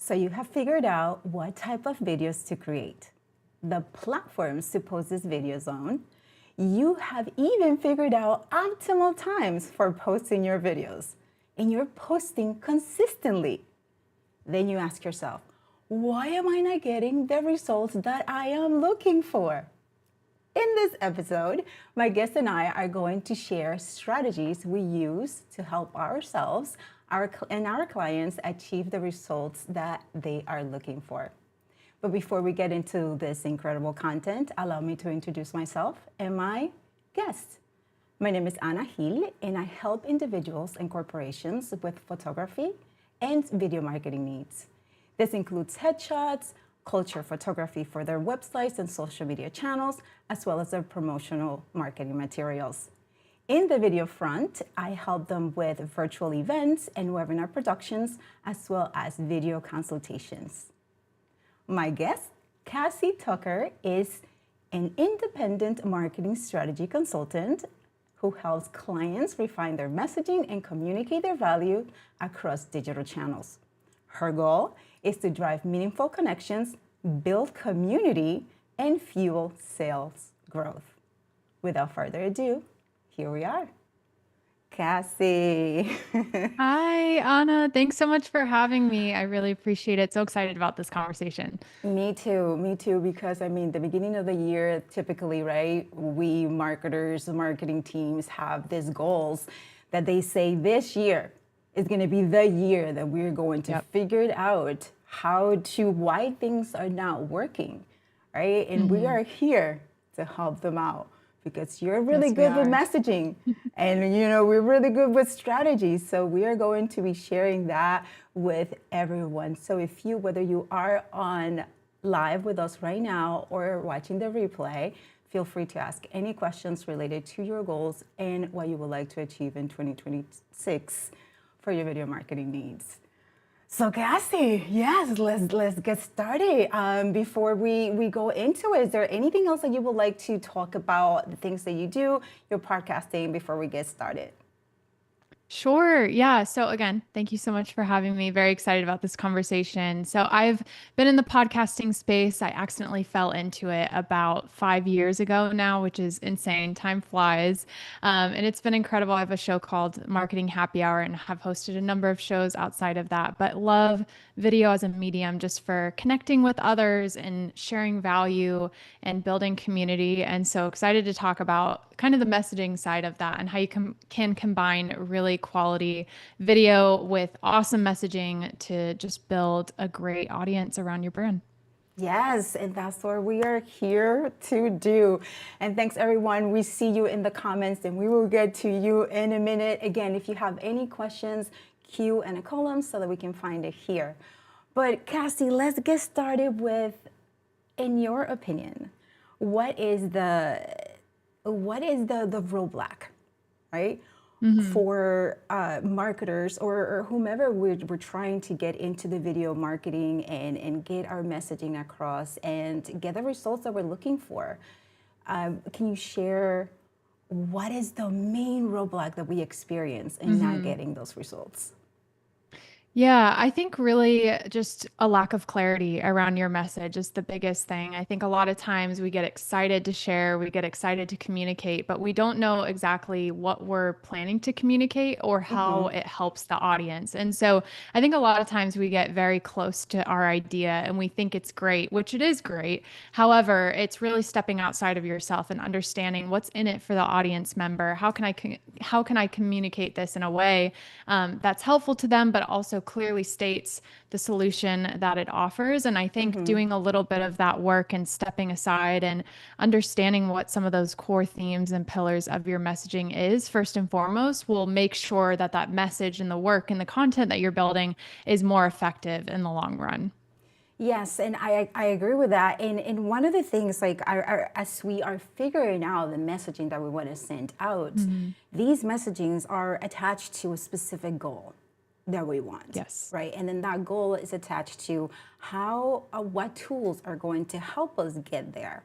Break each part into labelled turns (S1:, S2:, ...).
S1: So you have figured out what type of videos to create, the platforms to post these videos on. You have even figured out optimal times for posting your videos, and you're posting consistently. Then you ask yourself, why am I not getting the results that I am looking for? In this episode, my guest and I are going to share strategies we use to help ourselves and our clients achieve the results that they are looking for. But before we get into this incredible content, allow me to introduce myself and my guest. My name is Ana Gil, and I help individuals and corporations with photography and video marketing needs. This includes headshots, culture photography for their websites and social media channels, as well as their promotional marketing materials. In the video front, I help them with virtual events and webinar productions, as well as video consultations. My guest, Cassie Tucker, is an independent marketing strategy consultant who helps clients refine their messaging and communicate their value across digital channels. Her goal is to drive meaningful connections, build community, and fuel sales growth. Without further ado, here we are. Cassie.
S2: Hi, Anna. Thanks so much for having me. I really appreciate it. So excited about this conversation.
S1: Me too, because the beginning of the year, typically, right, we marketers, the marketing teams have these goals that they say this year is going to be the year that we're going to figure it out why things are not working, right? And we are here to help them out because you're really good with messaging and we're really good with strategies. So we are going to be sharing that with everyone. So whether you are on live with us right now or watching the replay, feel free to ask any questions related to your goals and what you would like to achieve in 2026 for your video marketing needs. So Cassie, yes, let's get started. Before we go into it, is there anything else that you would like to talk about, the things that you do, your podcasting, before we get started?
S2: Sure. Yeah. So again, thank you so much for having me. Very excited about this conversation. So I've been in the podcasting space. I accidentally fell into it about 5 years ago now, which is insane. Time flies. And it's been incredible. I have a show called Marketing Happy Hour and have hosted a number of shows outside of that, but love video as a medium just for connecting with others and sharing value and building community. And so excited to talk about kind of the messaging side of that and how you can combine really quality video with awesome messaging to just build a great audience around your brand.
S1: Yes, and that's what we are here to do. And thanks, everyone. We see you in the comments, and we will get to you in a minute. Again, if you have any questions, Q and a column so that we can find it here. But Cassie, let's get started with, in your opinion, what is the roadblock, right? For marketers or whomever we're trying to get into the video marketing and get our messaging across and get the results that we're looking for. Can you share what is the main roadblock that we experience in not getting those results?
S2: Yeah, I think really just a lack of clarity around your message is the biggest thing. I think a lot of times we get excited to share, we get excited to communicate, but we don't know exactly what we're planning to communicate or how it helps the audience. And so I think a lot of times we get very close to our idea and we think it's great, which it is great. However, it's really stepping outside of yourself and understanding what's in it for the audience member. How can I communicate this in a way that's helpful to them, but also clearly states the solution that it offers. And I think doing a little bit of that work and stepping aside and understanding what some of those core themes and pillars of your messaging is, first and foremost, will make sure that that message and the work and the content that you're building is more effective in the long run.
S1: Yes, and I agree with that. And one of the things, like as we are figuring out the messaging that we want to send out, these messagings are attached to a specific goal that we want.
S2: Yes.
S1: Right. And then that goal is attached to what tools are going to help us get there.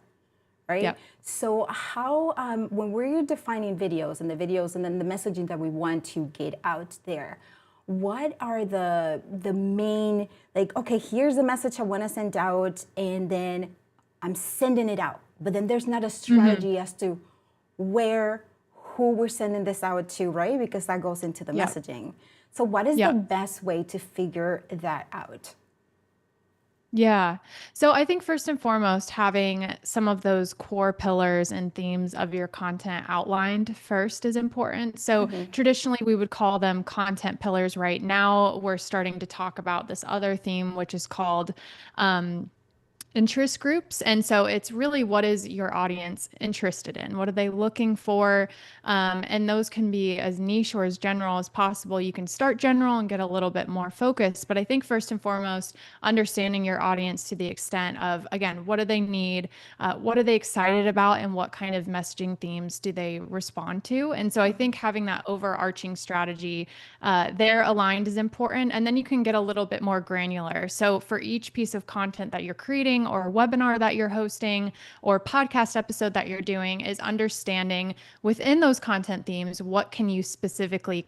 S1: Right.
S2: Yep.
S1: So when we're defining videos and then the messaging that we want to get out there, what are the main, like, okay, here's the message I want to send out, and then I'm sending it out. But then there's not a strategy as to where, who we're sending this out to, right? Because that goes into the
S2: Yep.
S1: messaging. So what is the
S2: Yep.
S1: best way to figure that out?
S2: Yeah. So I think first and foremost, having some of those core pillars and themes of your content outlined first is important. So traditionally, we would call them content pillars. Right now, we're starting to talk about this other theme, which is called interest groups. And so it's really, what is your audience interested in? What are they looking for? And those can be as niche or as general as possible. You can start general and get a little bit more focused. But I think first and foremost, understanding your audience to the extent of, again, what do they need? What are they excited about? And what kind of messaging themes do they respond to? And so I think having that overarching strategy there aligned is important. And then you can get a little bit more granular. So for each piece of content that you're creating, or webinar that you're hosting, or podcast episode that you're doing, is understanding within those content themes, what can you specifically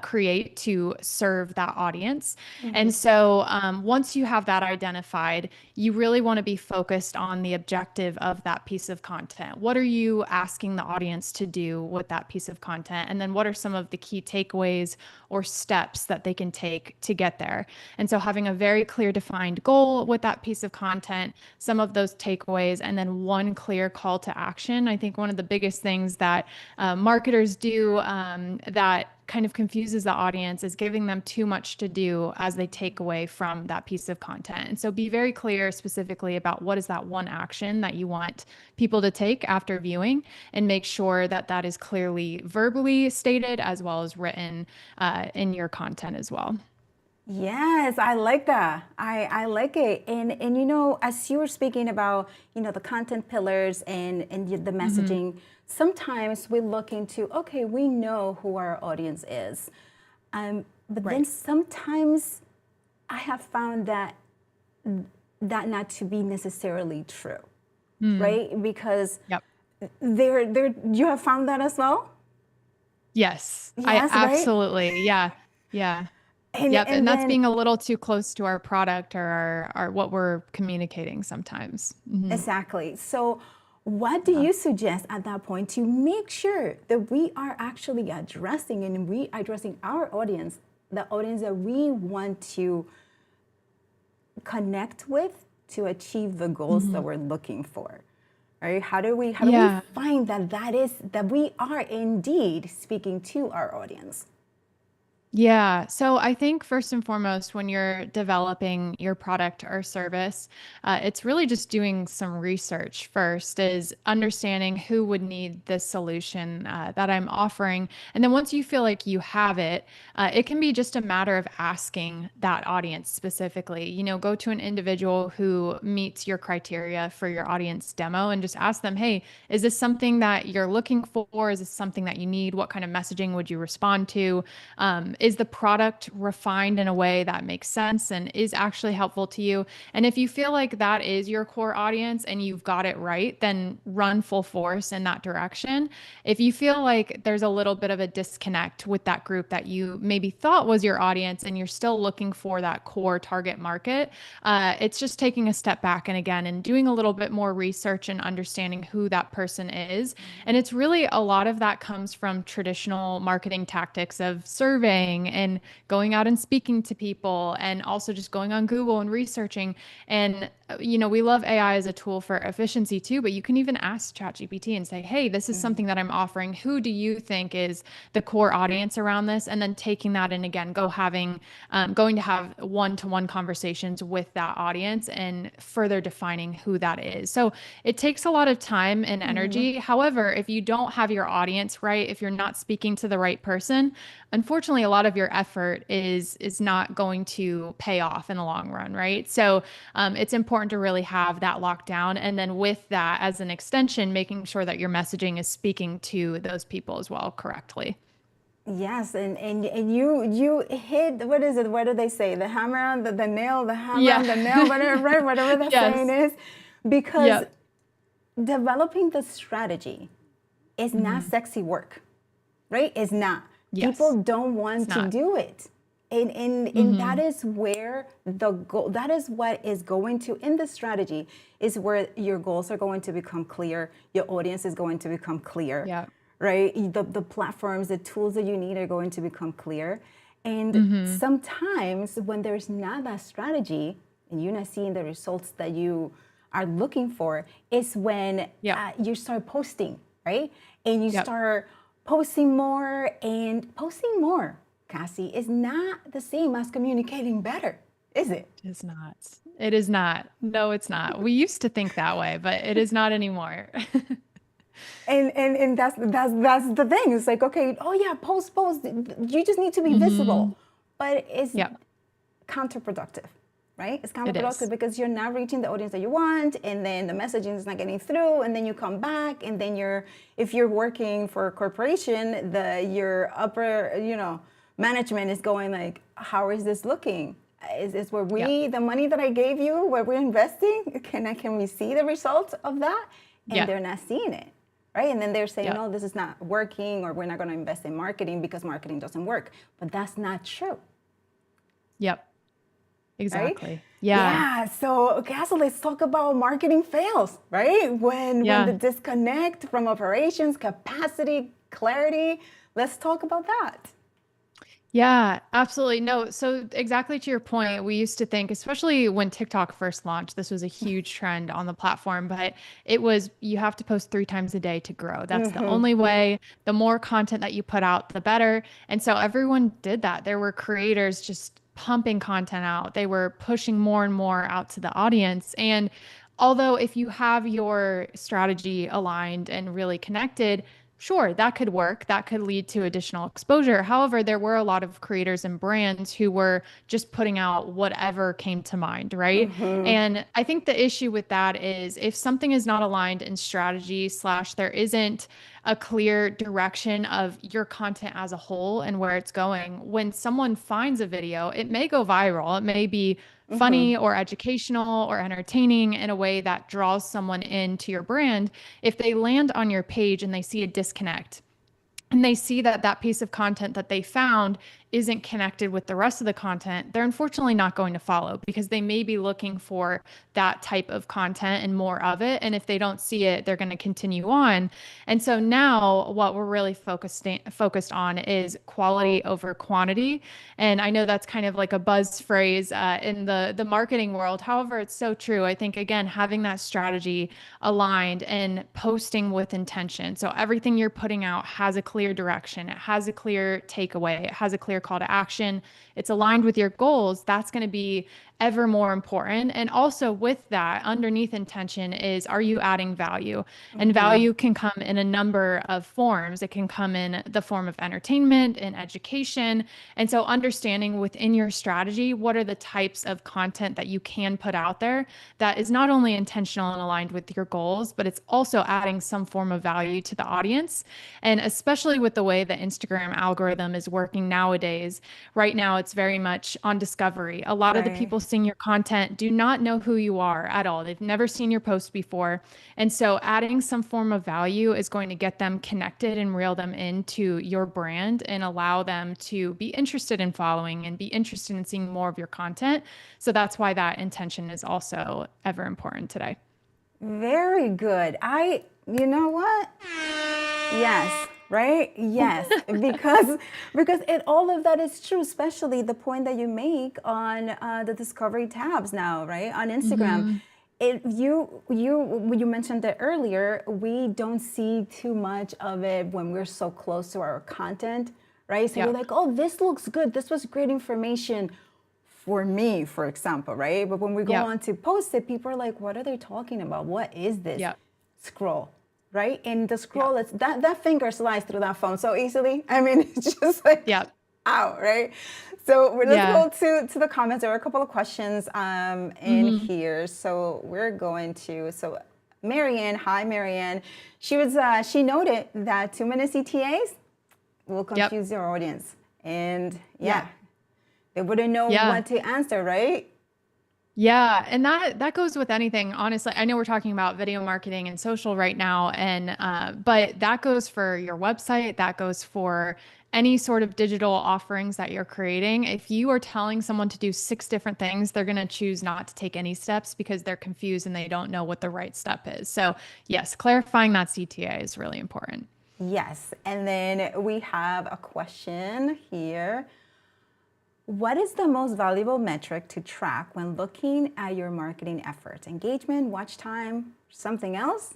S2: create to serve that audience. And so once you have that identified, you really want to be focused on the objective of that piece of content. What are you asking the audience to do with that piece of content? And then what are some of the key takeaways or steps that they can take to get there? And so having a very clear defined goal with that piece of content, some of those takeaways, and then one clear call to action. I think one of the biggest things that marketers do that kind of confuses the audience is giving them too much to do as they take away from that piece of content. And so be very clear specifically about what is that one action that you want people to take after viewing, and make sure that that is clearly verbally stated as well as written in your content as well.
S1: Yes, I like that. I like it. And you know, as you were speaking about, you know, the content pillars and the messaging, sometimes we look into, okay, we know who our audience is. But then
S2: Right.
S1: sometimes I have found that not to be necessarily true, right? Because
S2: Yep.
S1: you have found that as well?
S2: Yes, I
S1: Yes, right?
S2: absolutely. Yeah. Yeah.
S1: And
S2: Yep.
S1: and
S2: And that's
S1: then
S2: being a little too close to our product or our what we're communicating sometimes.
S1: exactly. So, what do
S2: Yeah.
S1: you suggest at that point to make sure that we are actually addressing and readdressing our audience, the audience that we want to connect with to achieve the goals that we're looking for? Right? How do we
S2: Yeah.
S1: find that we are indeed speaking to our audience?
S2: Yeah. So I think first and foremost, when you're developing your product or service, it's really just doing some research first, is understanding who would need this solution that I'm offering. And then once you feel like you have it, it can be just a matter of asking that audience specifically. You know, go to an individual who meets your criteria for your audience demo and just ask them, hey, is this something that you're looking for? Is this something that you need? What kind of messaging would you respond to? Is the product refined in a way that makes sense and is actually helpful to you? And if you feel like that is your core audience and you've got it right, then run full force in that direction. If you feel like there's a little bit of a disconnect with that group that you maybe thought was your audience and you're still looking for that core target market, it's just taking a step back and again and doing a little bit more research and understanding who that person is. And it's really, a lot of that comes from traditional marketing tactics of surveying and going out and speaking to people, and also just going on Google and researching. And, you know, we love AI as a tool for efficiency too, but you can even ask ChatGPT and say, hey, this is something that I'm offering. Who do you think is the core audience around this? And then taking that and again, going to have one-to-one conversations with that audience and further defining who that is. So it takes a lot of time and energy. However, if you don't have your audience right, if you're not speaking to the right person, unfortunately, a lot of your effort is not going to pay off in the long run, right? So it's important to really have that locked down, and then with that as an extension, making sure that your messaging is speaking to those people as well correctly.
S1: Yes, and you hit, what is it? What do they say? The hammer on the nail, the hammer
S2: Yeah.
S1: on the nail, whatever, right? Whatever that saying
S2: Yes.
S1: is, because
S2: Yep.
S1: developing the strategy is not
S2: Hmm.
S1: sexy work, right? It's not.
S2: Yes.
S1: People don't
S2: It's
S1: want to
S2: not.
S1: do it. And that is where the goal, that is what is going to, in the strategy, is where your goals are going to become clear, your audience is going to become clear,
S2: Yeah.
S1: right? The platforms, the tools that you need are going to become clear. And sometimes when there's not that strategy and you're not seeing the results that you are looking for, is when
S2: Yep.
S1: you start posting, right? And you
S2: Yep.
S1: start posting more, and posting more, Cassie, is not the same as communicating better, is it?
S2: It is not. It is not. No, it's not. We used to think that way, but it is not anymore.
S1: And that's the thing. It's like, okay, oh yeah, post. You just need to be visible, but it's
S2: Yep.
S1: counterproductive, right? It's
S2: It
S1: counterproductive
S2: is.
S1: because you're not reaching the audience that you want, and then the messaging is not getting through, and then you come back, and then if you're working for a corporation, your upper, management is going like, how is this looking? Is where
S2: Yep.
S1: the money that I gave you, where we're investing, can we see the results of that? And
S2: Yep.
S1: they're not seeing it, right? And then they're saying,
S2: Yep.
S1: no, this is not working, or we're not going to invest in marketing because marketing doesn't work. But that's not true,
S2: Yep.
S1: right?
S2: Exactly. Yeah.
S1: Yeah. So, Castle, let's talk about marketing fails, right? When the
S2: Yeah.
S1: disconnect from operations, capacity, clarity. Let's talk about that.
S2: Yeah, absolutely. No, so exactly to your point, we used to think, especially when TikTok first launched, this was a huge trend on the platform, but it was you have to post 3 times a day to grow. That's the only way. The more content that you put out, the better. And so everyone did that. There were creators just pumping content out. They were pushing more and more out to the audience. And although if you have your strategy aligned and really connected, sure, that could work. That could lead to additional exposure. However, there were a lot of creators and brands who were just putting out whatever came to mind, right? And I think the issue with that is if something is not aligned in strategy slash there isn't a clear direction of your content as a whole and where it's going, when someone finds a video, it may go viral. It may be funny or educational or entertaining in a way that draws someone into your brand. If they land on your page and they see a disconnect, and they see that that piece of content that they found isn't connected with the rest of the content, they're unfortunately not going to follow because they may be looking for that type of content and more of it. And if they don't see it, they're going to continue on. And so now what we're really focused on is quality over quantity. And I know that's kind of like a buzz phrase in the marketing world. However, it's so true. I think, again, having that strategy aligned and posting with intention. So everything you're putting out has a clear direction. It has a clear takeaway. It has a clear call to action. It's aligned with your goals. That's going to be ever more important. And also with that, underneath intention is, are you adding value? And value can come in a number of forms. It can come in the form of entertainment and education. And so understanding within your strategy, what are the types of content that you can put out there that is not only intentional and aligned with your goals, but it's also adding some form of value to the audience. And especially with the way the Instagram algorithm is working nowadays, right now it's very much on discovery. A lot of the
S1: Right.
S2: people seeing your content do not know who you are at all. They've never seen your post before. And so adding some form of value is going to get them connected and reel them into your brand and allow them to be interested in following and be interested in seeing more of your content. So that's why that intention is also ever important today.
S1: Very good. You know what? Yes, right? Yes, because all of that is true, especially the point that you make on the discovery tabs now, right? On Instagram.
S2: Mm-hmm.
S1: You mentioned it earlier, we don't see too much of it when we're so close to our content, right? So we're
S2: Yep.
S1: like, oh, this looks good. This was great information for me, for example, right? But when we go
S2: Yep.
S1: on to post it, people are like, what are they talking about? What is this?
S2: Yep.
S1: Scroll, right? And the
S2: Yep.
S1: scroll, it's that finger slides through that phone so easily. I mean, it's just like
S2: Yep.
S1: out, right? So let's
S2: Yeah.
S1: go to the comments. There are a couple of questions in
S2: Mm-hmm.
S1: here. So we're going to, Marianne, hi Marianne. She noted that too many CTAs will
S2: Yep.
S1: confuse your audience. And
S2: Yep.
S1: yeah, they wouldn't know
S2: Yeah.
S1: what to answer, right?
S2: Yeah, and that goes with anything. Honestly, I know we're talking about video marketing and social right now, and but that goes for your website. That goes for any sort of digital offerings that you're creating. If you are telling someone to do six different things, they're going to choose not to take any steps because they're confused and they don't know what the right step is. So yes, clarifying that CTA is really important.
S1: Yes, and then we have a question here. What is the most valuable metric to track when looking at your marketing efforts? Engagement, watch time, something else?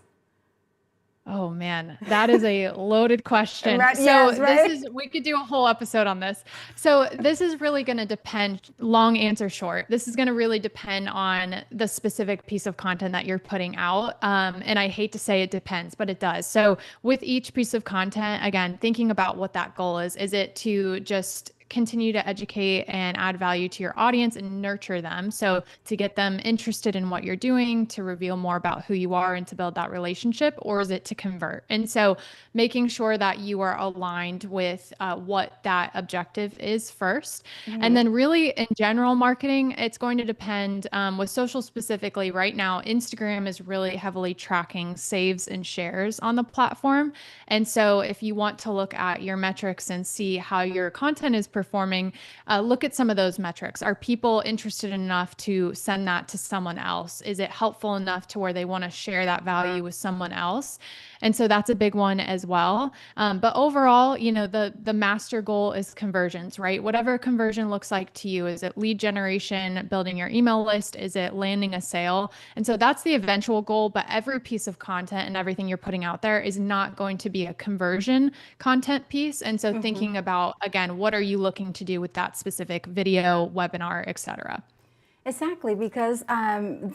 S2: Oh man, that is a loaded question.
S1: Right,
S2: So
S1: yes,
S2: this
S1: right?
S2: is, we could do a whole episode on this. So this is really going to depend, long answer short, this is going to really depend on the specific piece of content that you're putting out. And I hate to say it depends, but it does. So with each piece of content, again, thinking about what that goal is it to just continue to educate and add value to your audience and nurture them? So to get them interested in what you're doing, to reveal more about who you are and to build that relationship, or is it to convert? And so making sure that you are aligned with what that objective is first. And then really in general marketing, it's going to depend with social specifically right now, Instagram is really heavily tracking saves and shares on the platform. And so if you want to look at your metrics and see how your content is performing, look at some of those metrics. Are people interested enough to send that to someone else? Is it helpful enough to where they want to share that value with someone else? And so that's a big one as well. But overall, you know, the master goal is conversions, right? Whatever conversion looks like to you. Is it lead generation, building your email list? Is it landing a sale? And so that's the eventual goal. But every piece of content and everything you're putting out there is not going to be a conversion content piece. And so thinking about, again, what are you looking to do with that specific video, webinar, et cetera?
S1: Exactly, because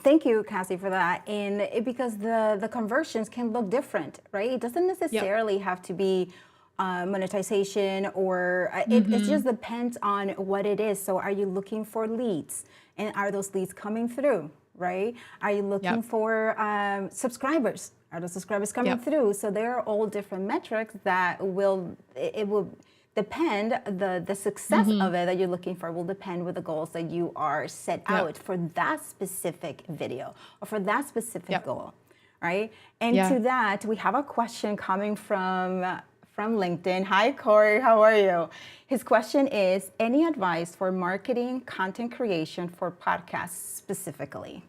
S1: thank you, Cassie, for that. And because the conversions can look different, right? It doesn't
S2: Yep.
S1: necessarily have to be monetization, or it
S2: Mm-hmm.
S1: just depends on what it is. So, are you looking for leads, and are those leads coming through, right? Are you looking
S2: Yep.
S1: for subscribers? Are the subscribers coming
S2: Yep.
S1: through? So there are all different metrics that it will depend, the success
S2: Mm-hmm.
S1: of it that you're looking for will depend with the goals that you are set
S2: Yep.
S1: out for that specific video or for that specific
S2: Yep.
S1: goal, right? And
S2: Yeah.
S1: to that, we have a question coming from LinkedIn. Hi, Corey, how are you? His question is, any advice for marketing content creation for podcasts specifically?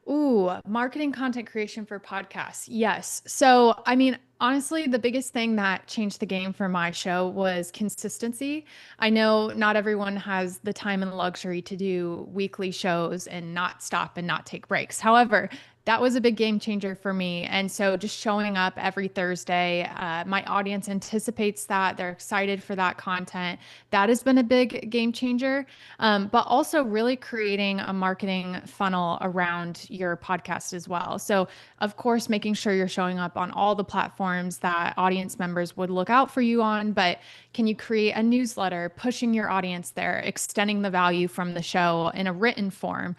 S2: Ooh, marketing content creation for podcasts. Yes. So, I mean, honestly, the biggest thing that changed the game for my show was consistency. I know not everyone has the time and luxury to do weekly shows and not stop and not take breaks. However, that was a big game changer for me. And so just showing up every Thursday, my audience anticipates that. They're excited for that content. That has been a big game changer. But also really creating a marketing funnel around your podcast as well. So, of course, making sure you're showing up on all the platforms that audience members would look out for you on. But can you create a newsletter, pushing your audience there, extending the value from the show in a written form?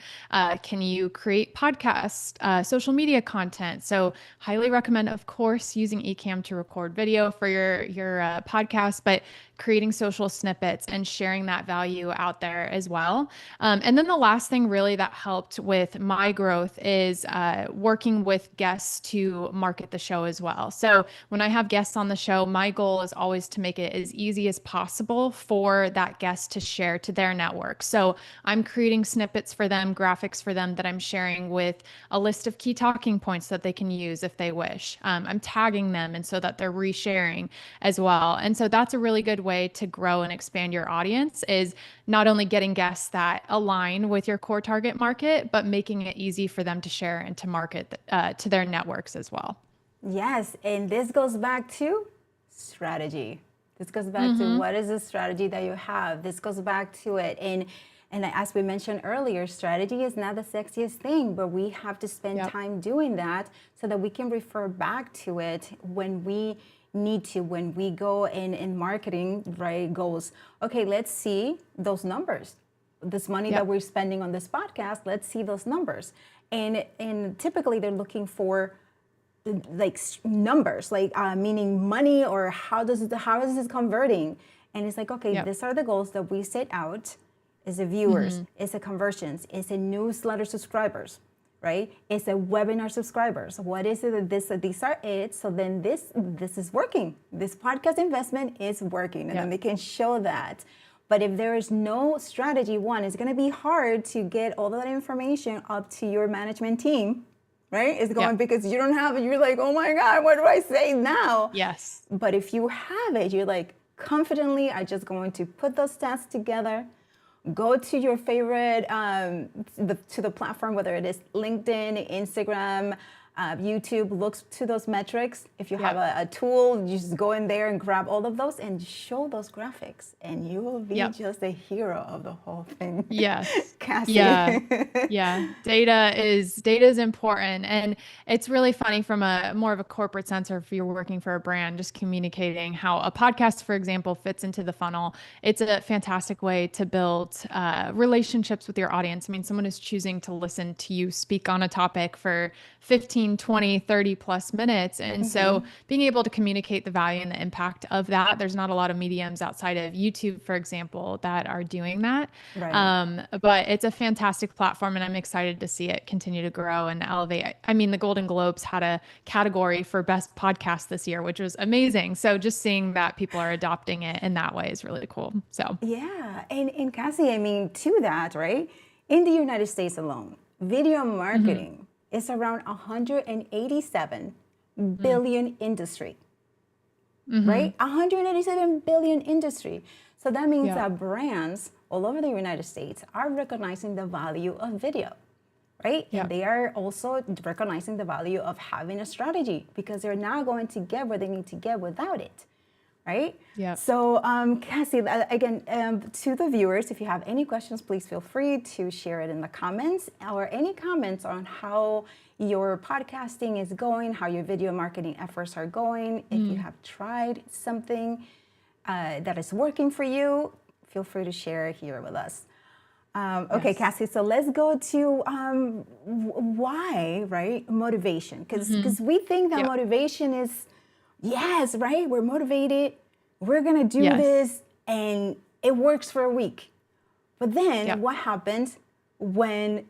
S2: Can you create podcasts, social media content? So, highly recommend, of course, using Ecamm to record video for your podcast, but creating social snippets and sharing that value out there as well. And then the last thing really that helped with my growth is working with guests to market the show as well. So when I have guests on the show, my goal is always to make it as easy as possible for that guest to share to their network. So I'm creating snippets for them, graphics for them that I'm sharing with a list of key talking points that they can use if they wish. I'm tagging them and so that they're resharing as well. And so that's a really good way to grow and expand your audience is not only getting guests that align with your core target market, but making it easy for them to share and to market to their networks as well.
S1: Yes, and this goes back to strategy. This goes back to
S2: Mm-hmm.
S1: what is the strategy that you have. This goes back to it. And as we mentioned earlier, strategy is not the sexiest thing, but we have to spend
S2: Yep.
S1: time doing that so that we can refer back to it when we need to, when we go in marketing, right, goes, okay, let's see those numbers. This money that
S2: Yep.
S1: we're spending on this podcast, let's see those numbers. And typically they're looking for like numbers, like meaning money, or how is this converting? And it's like, okay,
S2: Yep.
S1: these are the goals that we set out. Is it viewers? Is it conversions? Is it newsletter subscribers? Right? Is it webinar subscribers? What is it that these are it? So then this is working. This podcast investment is working, and then they can show that. But if there is no strategy, one, it's going to be hard to get all that information up to your management team, right? It's going because you don't have it. You're like, oh my God, what do I say now?
S2: Yes.
S1: But if you have it, you're like, confidently, I'm just going to put those stats together. Go to your favorite, to the platform, whether it is LinkedIn, Instagram, YouTube, look to those metrics. If you have a tool, you just go in there and grab all of those and show those graphics, and you will be just a hero of the whole thing.
S2: Yes.
S1: Cassie.
S2: Yeah. Yeah. Data is important. And it's really funny from a more of a corporate sense, or if you're working for a brand, just communicating how a podcast, for example, fits into the funnel. It's a fantastic way to build relationships with your audience. I mean, someone is choosing to listen to you speak on a topic for 15, 20, 30 plus minutes. And so being able to communicate the value and the impact of that, there's not a lot of mediums outside of YouTube, for example, that are doing that.
S1: Right.
S2: But it's a fantastic platform, and I'm excited to see it continue to grow and elevate. I mean, the Golden Globes had a category for best podcast this year, which was amazing. So just seeing that people are adopting it in that way is really cool. So
S1: yeah. And Cassie, I mean, to that, right? In the United States alone, video marketing is around 187 billion industry, right? 187 billion industry. So that means that brands all over the United States are recognizing the value of video, right? And they are also recognizing the value of having a strategy, because they're not going to get where they need to get without it, right?
S2: Yeah.
S1: So, Cassie, again, to the viewers, if you have any questions, please feel free to share it in the comments, or any comments on how your podcasting is going, how your video marketing efforts are going. If you have tried something that is working for you, feel free to share it here with us. Okay, Cassie, so let's go to why, right? Motivation. Because we think that motivation is, yes, right? We're motivated. We're going to do this, and it works for a week. But then what happens when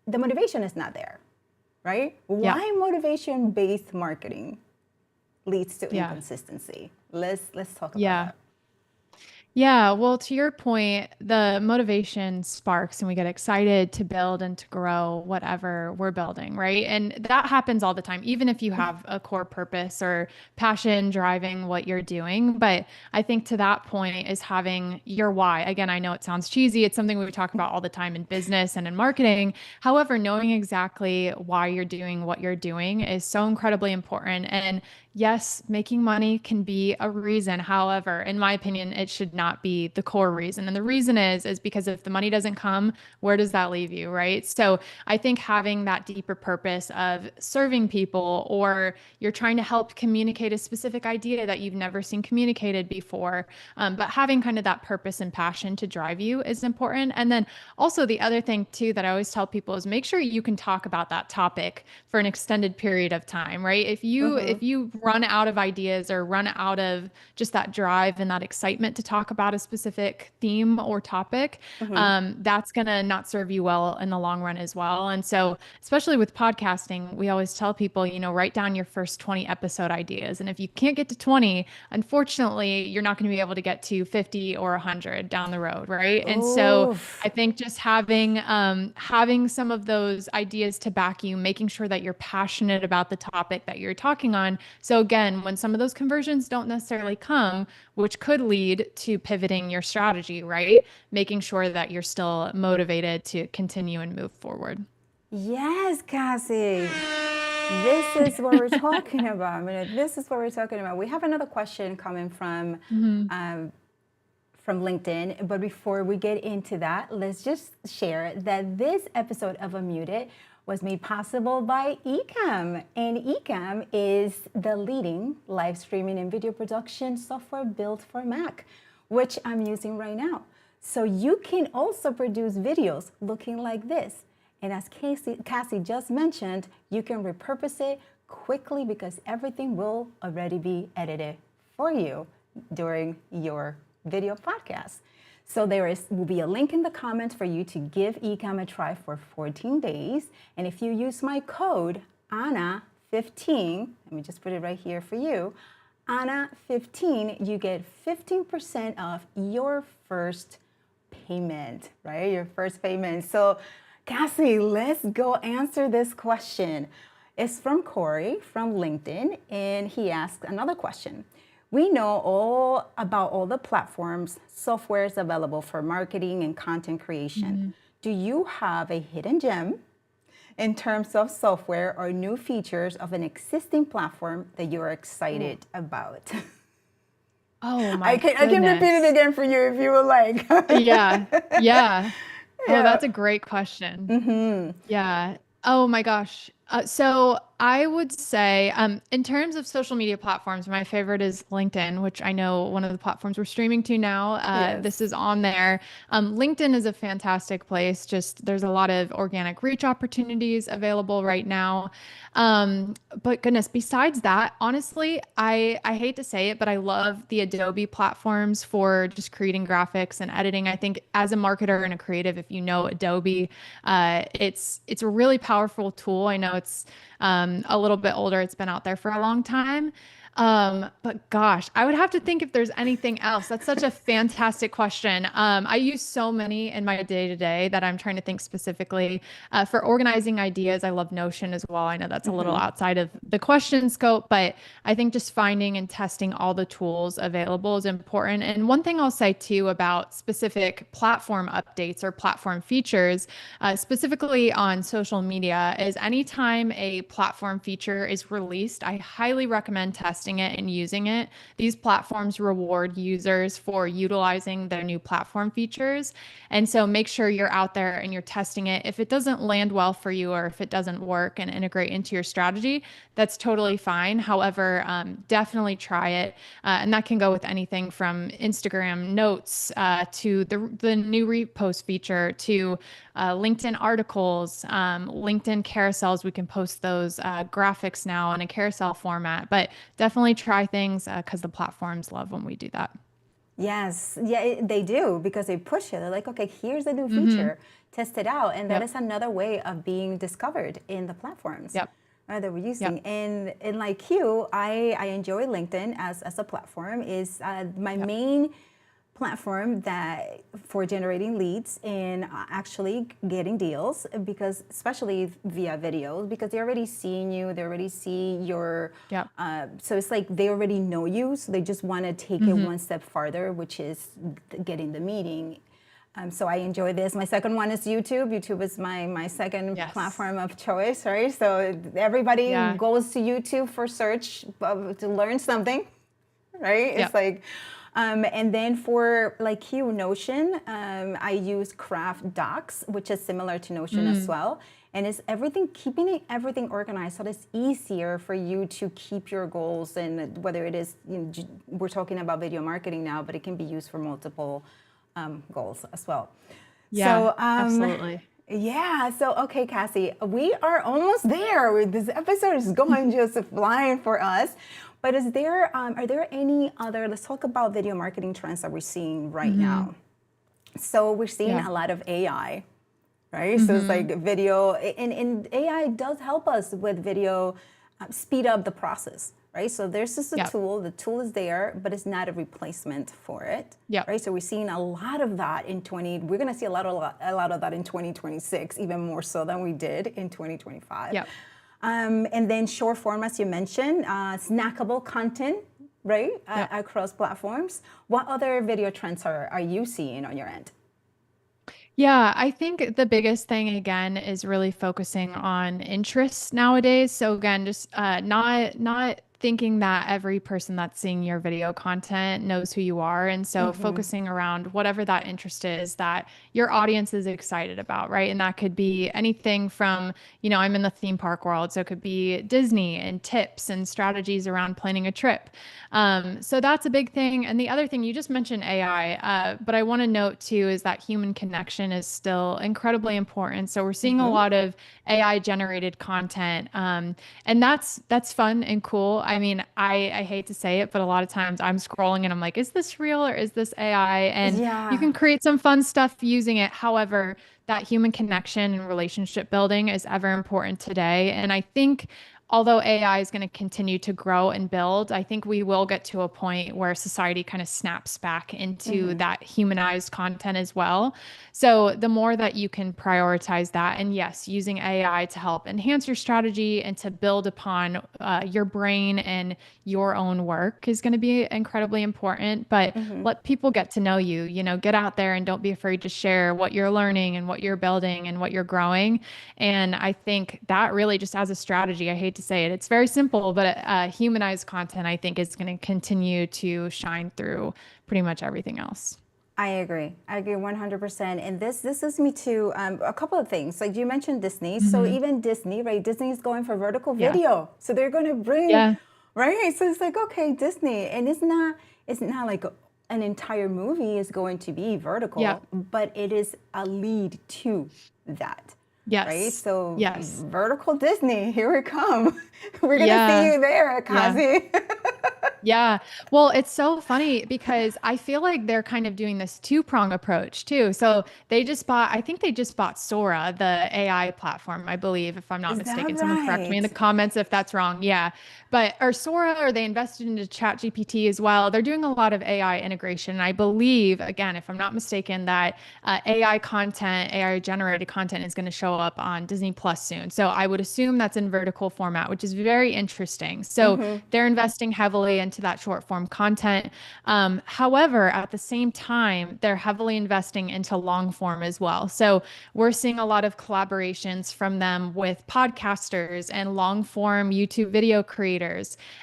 S1: the motivation is not there, right? Why motivation-based marketing leads to inconsistency? Let's talk about that.
S2: Yeah, well, to your point, the motivation sparks and we get excited to build and to grow whatever we're building, right? And that happens all the time, even if you have a core purpose or passion driving what you're doing. But I think to that point is having your why. Again, I know it sounds cheesy. It's something we talk about all the time in business and in marketing. However, knowing exactly why you're doing what you're doing is so incredibly important. And yes, making money can be a reason. However, in my opinion, it should not be the core reason. And the reason is because if the money doesn't come, where does that leave you, right? So I think having that deeper purpose of serving people, or you're trying to help communicate a specific idea that you've never seen communicated before, but having kind of that purpose and passion to drive you is important. And then also the other thing too that I always tell people is make sure you can talk about that topic for an extended period of time, right? If you run out of ideas or run out of just that drive and that excitement to talk about a specific theme or topic, that's going to not serve you well in the long run as well. And so, especially with podcasting, we always tell people, write down your first 20 episode ideas. And if you can't get to 20, unfortunately, you're not going to be able to get to 50 or 100 down the road, right? And so I think just having some of those ideas to back you, making sure that you're passionate about the topic that you're talking on. So again, when some of those conversions don't necessarily come, which could lead to pivoting your strategy, right? Making sure that you're still motivated to continue and move forward.
S1: Yes, Cassie. This is what we're talking about. I mean, this is what we're talking about. We have another question coming from LinkedIn. But before we get into that, let's just share that this episode of Unmuted was made possible by Ecamm. And Ecamm is the leading live streaming and video production software built for Mac, which I'm using right now. So you can also produce videos looking like this. And as Cassie just mentioned, you can repurpose it quickly because everything will already be edited for you during your video podcast. So will be a link in the comments for you to give Ecamm a try for 14 days. And if you use my code, Anna15, let me just put it right here for you, Anna15, you get 15% off your first payment, right? Your first payment. So Cassie, let's go answer this question. It's from Corey from LinkedIn, and he asks another question. We know all about all the platforms, softwares available for marketing and content creation. Do you have a hidden gem in terms of software or new features of an existing platform that you're excited about?
S2: Oh
S1: I
S2: my
S1: can repeat it
S2: goodness.
S1: again for you if you would like.
S2: Yeah. Yeah. Oh,
S1: Yeah.
S2: that's a great question. Yeah. Oh my gosh. So I would say, in terms of social media platforms, my favorite is LinkedIn, which I know one of the platforms we're streaming to now. This
S1: Yes.
S2: is on there. LinkedIn is a fantastic place. Just there's a lot of organic reach opportunities available right now. But goodness, besides that, honestly, I hate to say it, but I love the Adobe platforms for just creating graphics and editing. I think as a marketer and a creative, if you know Adobe, it's a really powerful tool. I know it's a little bit older. It's been out there for a long time. But gosh, I would have to think if there's anything else. That's such a fantastic question. I use so many in my day to day that I'm trying to think specifically. For organizing ideas, I love Notion as well. I know that's a little outside of the question scope, but I think just finding and testing all the tools available is important. And one thing I'll say too about specific platform updates or platform features, specifically on social media, is anytime a platform feature is released, I highly recommend testing it and using it. These platforms reward users for utilizing their new platform features. And so make sure you're out there and you're testing it. If it doesn't land well for you or if it doesn't work and integrate into your strategy, that's totally fine. However, definitely try it. And that can go with anything from Instagram notes to the new repost feature to LinkedIn articles, LinkedIn carousels. We can post those graphics now in a carousel format, but definitely try things because the platforms love when we do that.
S1: Yes, yeah, they do because they push it. They're like, okay, here's a new
S2: Mm-hmm.
S1: feature, test it out, and that
S2: Yep.
S1: is another way of being discovered in the platforms
S2: Yep.
S1: that we're
S2: Yep.
S1: using. And like you, I enjoy LinkedIn as a platform. Is my
S2: Yep.
S1: main platform that for generating leads and actually getting deals, because especially via videos, because they're already seeing you, they already see your
S2: Yep.
S1: so it's like they already know you, so they just want to take it
S2: Mm-hmm.
S1: one step farther, which is getting the meeting. So I enjoy this. My second one is YouTube. YouTube is my second
S2: Yes.
S1: platform of choice, right? So everybody
S2: Yeah.
S1: goes to YouTube for search to learn something, right? It's
S2: Yep.
S1: like, and then for like you, Notion, I use Craft Docs, which is similar to Notion as
S2: Mm.
S1: well. And it's everything, keeping everything organized so that it's easier for you to keep your goals. And whether it is, we're talking about video marketing now, but it can be used for multiple goals as well.
S2: Yeah.
S1: So,
S2: Absolutely.
S1: yeah, so okay, Cassie, we are almost there. This episode is going just flying for us. But are there any other, let's talk about video marketing trends that we're seeing right
S2: Mm-hmm.
S1: now. So we're seeing
S2: Yeah.
S1: a lot of AI, right? So it's
S2: Mm-hmm.
S1: like video, and AI does help us with video, speed up the process, right? So there's just a
S2: Yep.
S1: tool, the tool is there, but it's not a replacement for it,
S2: Yep.
S1: right? So we're seeing a lot of that we're gonna see a lot of that in 2026, even more so than we did in 2025.
S2: Yep.
S1: And then short form, as you mentioned, snackable content, right,
S2: Yep.
S1: across platforms. What other video trends are you seeing on your end?
S2: Yeah, I think the biggest thing again is really focusing on interests nowadays. So again, just not thinking that every person that's seeing your video content knows who you are, and so focusing around whatever that interest is that your audience is excited about, right? And that could be anything from, I'm in the theme park world, so it could be Disney and tips and strategies around planning a trip. So that's a big thing. And the other thing you just mentioned AI, but I want to note too is that human connection is still incredibly important. So we're seeing a lot of AI generated content, and that's fun and cool. I mean, I hate to say it, but a lot of times I'm scrolling and I'm like, is this real or is this AI? And you
S1: Yeah.
S2: can create some fun stuff using it. However, that human connection and relationship building is ever important today. And I think although AI is going to continue to grow and build, I think we will get to a point where society kind of snaps back into that humanized content as well. So the more that you can prioritize that, and yes, using AI to help enhance your strategy and to build upon your brain and your own work is going to be incredibly important. But let people get to know you, get out there and don't be afraid to share what you're learning and what you're building and what you're growing. And I think that really just as a strategy, I hate to say it, it's very simple, but humanized content, I think, is going to continue to shine through pretty much everything else.
S1: I agree. I agree 100%. And this leads me to a couple of things. Like you mentioned Disney. So
S2: Hmm.
S1: even Disney, right? Disney is going for vertical
S2: Yeah.
S1: video. So they're going to bring,
S2: Yeah.
S1: right? So it's like, okay, Disney. And it's not like an entire movie is going to be
S2: Yeah.
S1: vertical, but it is a lead to that. Right?
S2: Yes.
S1: So
S2: Yes.
S1: vertical Disney, here we come. We're going to see
S2: Yeah.
S1: you there,
S2: Yeah.
S1: Kazi.
S2: Yeah. Well, it's so funny because I feel like they're kind of doing this two-prong approach too. So I think they just bought Sora, the AI platform, I believe, if I'm not
S1: Is that
S2: mistaken. Someone correct me
S1: right?
S2: in the comments if that's wrong. Yeah. Or Sora, or they invested into ChatGPT as well. They're doing a lot of AI integration. And I believe, again, if I'm not mistaken, that AI content, AI generated content is going to show up on Disney Plus soon. So I would assume that's in vertical format, which is very interesting. So they're investing heavily into that short form content. However, at the same time, they're heavily investing into long form as well. So we're seeing a lot of collaborations from them with podcasters and long form YouTube video creators.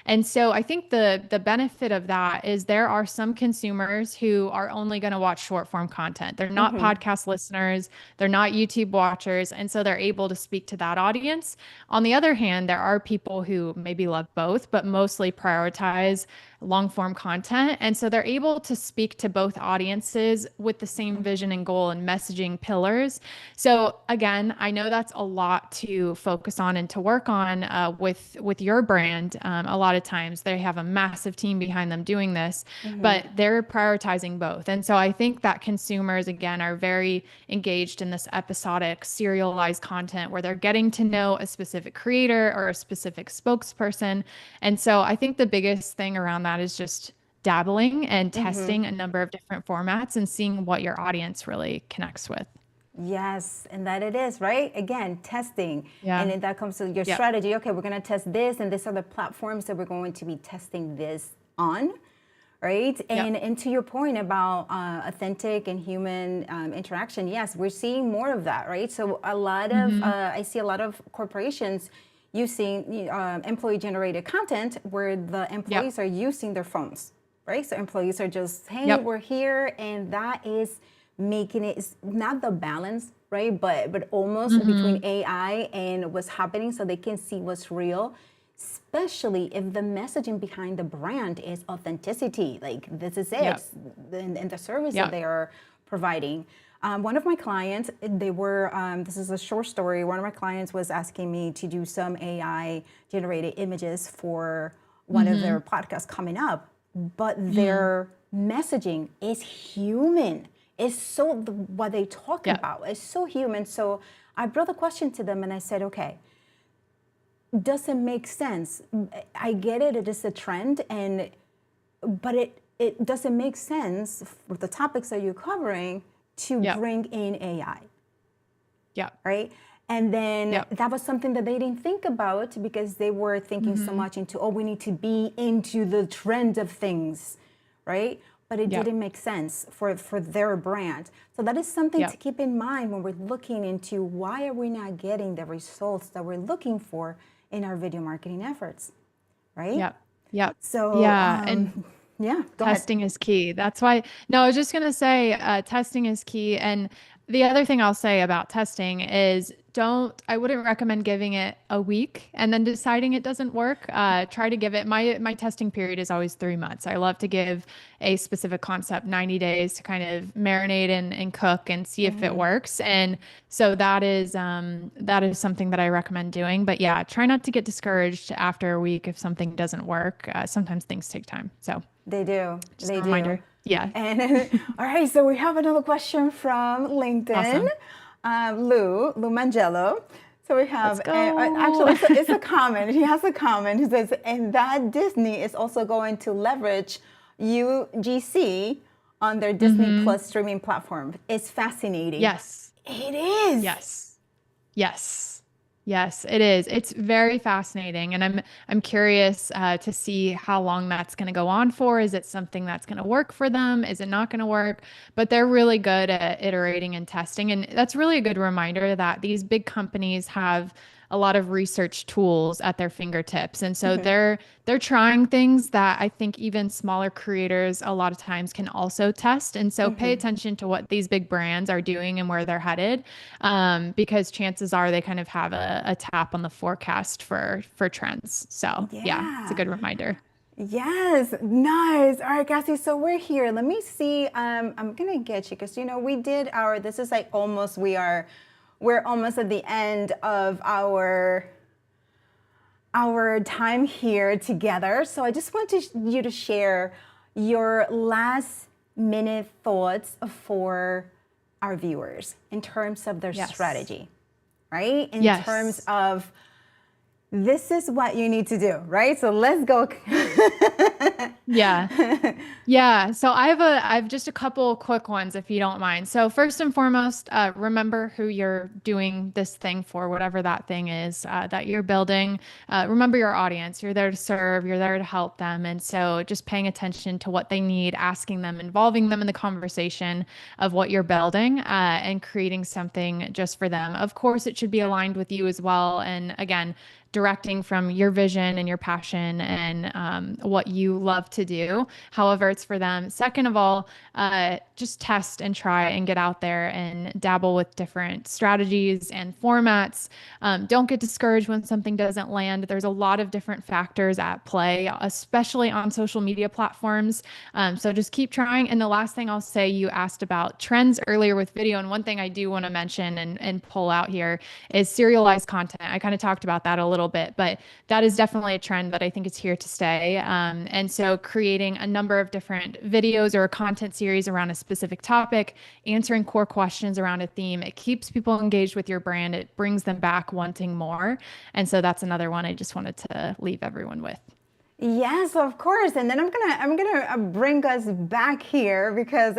S2: And so I think the benefit of that is there are some consumers who are only going to watch short form content. They're not podcast listeners, they're not YouTube watchers, and so they're able to speak to that audience. On the other hand, there are people who maybe love both, but mostly prioritize long form content. And so they're able to speak to both audiences with the same vision and goal and messaging pillars. So again, I know that's a lot to focus on and to work on with your brand. A lot of times they have a massive team behind them doing this, but they're prioritizing both. And so I think that consumers, again, are very engaged in this episodic, serialized content where they're getting to know a specific creator or a specific spokesperson. And so I think the biggest thing around that is just dabbling and testing a number of different formats and seeing what your audience really connects with.
S1: Yes, and that it is, right? Again, testing.
S2: Yeah.
S1: And then that comes to your
S2: Yep.
S1: strategy. Okay, we're going to test this, and these are the platforms that we're going to be testing this on, right?
S2: Yep.
S1: And to your point about authentic and human interaction, yes, we're seeing more of that, right? So I see a lot of corporations using employee-generated content where the
S2: Yep.
S1: employees are using their phones, right? So employees are just, hey,
S2: Yep.
S1: we're here, and that is making it's not the balance, right? But almost between AI and what's happening, so they can see what's real. Especially if the messaging behind the brand is authenticity, like this is it,
S2: Yep.
S1: and the service that
S2: Yep.
S1: they are providing. One of my clients, this is a short story. One of my clients was asking me to do some AI generated images for one of their podcasts coming up, but their messaging is human. It's so, what they talk
S2: Yep.
S1: about is so human. So I brought the question to them and I said, okay, does it make sense? I get it, it is a trend, but it doesn't make sense for the topics that you're covering to
S2: Yep.
S1: bring in AI,
S2: Yep.
S1: right? And then
S2: Yep.
S1: that was something that they didn't think about because they were thinking so much into, oh, we need to be into the trend of things, right? But it
S2: Yep.
S1: didn't make sense for their brand. So that is something to
S2: Yep.
S1: keep in mind when we're looking into why are we not getting the results that we're looking for in our video marketing efforts, right?
S2: Yep. Yep.
S1: So,
S2: Yeah. And
S1: yeah, go ahead.
S2: testing is key. That's why, no, I was just going to say testing is key. And The other thing I'll say about testing is I wouldn't recommend giving it a week and then deciding it doesn't work. Try to give it, my testing period is always 3 months. I love to give a specific concept 90 days to kind of marinate and cook and see if it works. And so that is something that I recommend doing. But yeah, try not to get discouraged after a week if something doesn't work. Sometimes things take time. So
S1: They do.
S2: just
S1: They
S2: a
S1: do.
S2: reminder. Yeah.
S1: And all right, so we have another question from LinkedIn.
S2: Awesome.
S1: Lou Mangello. So we have,
S2: Let's go.
S1: actually, it's a comment. He has a comment. He says, and that Disney is also going to leverage UGC on their Disney Plus streaming platform. It's fascinating.
S2: Yes.
S1: It is.
S2: Yes. Yes. Yes, it is. It's very fascinating, and I'm curious to see how long that's going to go on for. Is it something that's going to work for them? Is it not going to work? But they're really good at iterating and testing, and that's really a good reminder that these big companies have a lot of research tools at their fingertips, and so they're trying things that I think even smaller creators a lot of times can also test. And so pay attention to what these big brands are doing and where they're headed, because chances are they kind of have a tap on the forecast for trends. So yeah, it's a
S1: Yeah.
S2: good reminder.
S1: Yes, nice. All right, Cassie, so we're here. Let me see. I'm gonna get you because we did this is like we're almost at the end of our time here together. So I just want you to share your last minute thoughts for our viewers in terms of their
S2: Yes.
S1: strategy, right? In terms
S2: Yes.
S1: of this is what you need to do, right? So let's go.
S2: Yeah. Yeah. So I have just a couple quick ones if you don't mind. So first and foremost, remember who you're doing this thing for, whatever that thing is that you're building. Remember your audience. You're there to serve. You're there to help them. And so just paying attention to what they need, asking them, involving them in the conversation of what you're building, and creating something just for them. Of course, it should be aligned with you as well. And again, directing from your vision and your passion and what you love to do, however it's for them. Second of all, just test and try and get out there and dabble with different strategies and formats. Don't get discouraged when something doesn't land. There's a lot of different factors at play, especially on social media platforms. So just keep trying. And the last thing I'll say, you asked about trends earlier with video. And one thing I do want to mention and pull out here is serialized content. I kind of talked about that a little bit, but that is definitely a trend that I think is here to stay. And so creating a number of different videos or a content series around a specific topic, answering core questions around a theme, it keeps people engaged with your brand. It brings them back wanting more. And so that's another one I just wanted to leave everyone with.
S1: Yes, of course. And then I'm gonna bring us back here because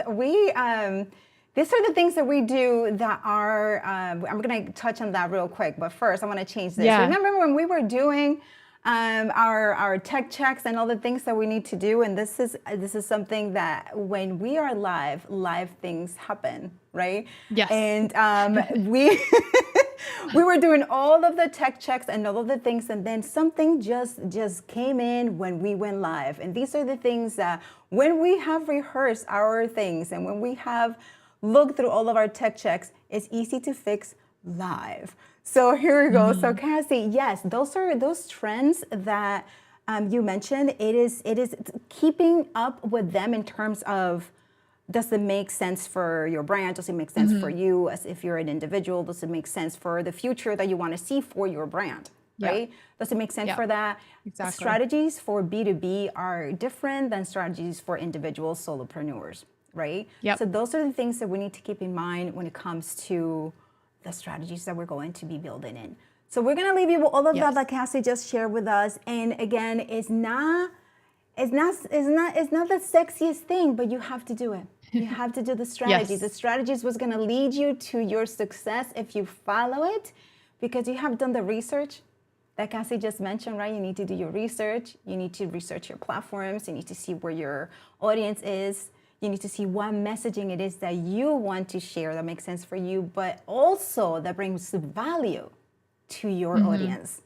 S1: these are the things that we do that are. I'm gonna touch on that real quick, but first I want to change this.
S2: Yeah.
S1: Remember when we were doing our tech checks and all the things that we need to do, and this is something that when we are live things happen, right?
S2: Yes.
S1: And we. We were doing all of the tech checks and all of the things, and then something just came in when we went live. And these are the things that when we have rehearsed our things and when we have looked through all of our tech checks, it's easy to fix live. So here we go. So Cassie, yes, those are those trends that you mentioned. It is keeping up with them in terms of, does it make sense for your brand? Does it make sense for you as if you're an individual? Does it make sense for the future that you want to see for your brand, right? Does it make sense for that?
S2: Exactly.
S1: Strategies for B2B are different than strategies for individual solopreneurs, right?
S2: Yep.
S1: So those are the things that we need to keep in mind when it comes to the strategies that we're going to be building in. So we're going to leave you with all of that Cassie just shared with us. And again, it's not the sexiest thing, but you have to do it. You have to do the strategy.
S2: Yes.
S1: The strategy is what's going to lead you to your success if you follow it, because you have done the research that Cassie just mentioned, right? You need to do your research. You need to research your platforms. You need to see where your audience is. You need to see what messaging it is that you want to share that makes sense for you, but also that brings value to your audience,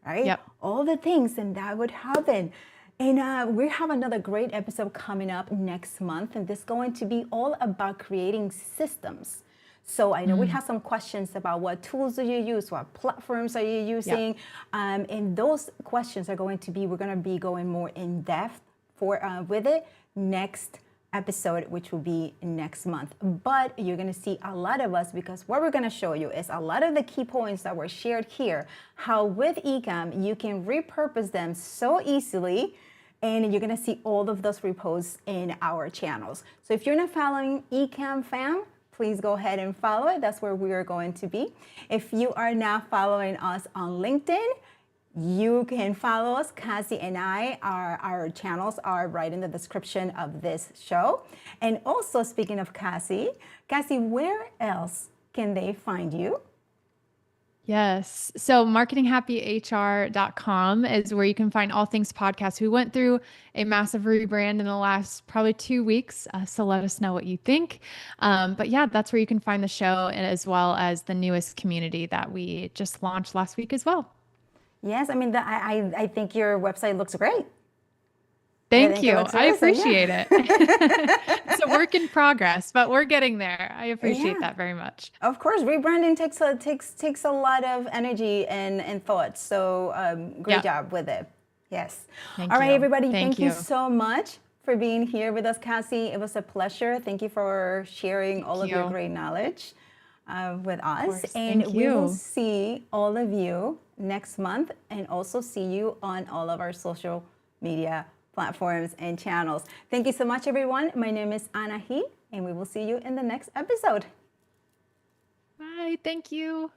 S1: right?
S2: Yep.
S1: All the things, and that would happen. And we have another great episode coming up next month, and this is going to be all about creating systems So I know we have some questions about what tools do you use, what platforms are you using, and those questions are going to be, we're going to be going more in depth with it next episode, which will be next month. But you're going to see a lot of us, because what we're going to show you is a lot of the key points that were shared here, how with Ecamm you can repurpose them so easily, and you're going to see all of those reposts in our channels. So if you're not following Ecamm fam, please go ahead and follow it. That's where we are going to be. If you are now following us on LinkedIn, you can follow us. Cassie and our channels are right in the description of this show. And also, speaking of Cassie, where else can they find you?
S2: Yes. So marketinghappyhr.com is where you can find all things podcasts. We went through a massive rebrand in the last probably 2 weeks. So let us know what you think. But yeah, that's where you can find the show, and as well as the newest community that we just launched last week as well.
S1: Yes, I mean, I think your website looks great.
S2: Thank you. I appreciate it. It's a work in progress, but we're getting there. I appreciate that very much.
S1: Of course, rebranding takes a lot of energy and thought. So great job with it. Yes. All right, everybody. Thank you so much for being here with us, Cassie. It was a pleasure. Thank you for sharing all of your great knowledge with us. And we will see all of you next month, and also see you on all of our social media platforms and channels. Thank you so much, everyone. My name is Anahi, and we will see you in the next episode.
S2: Bye. Thank you.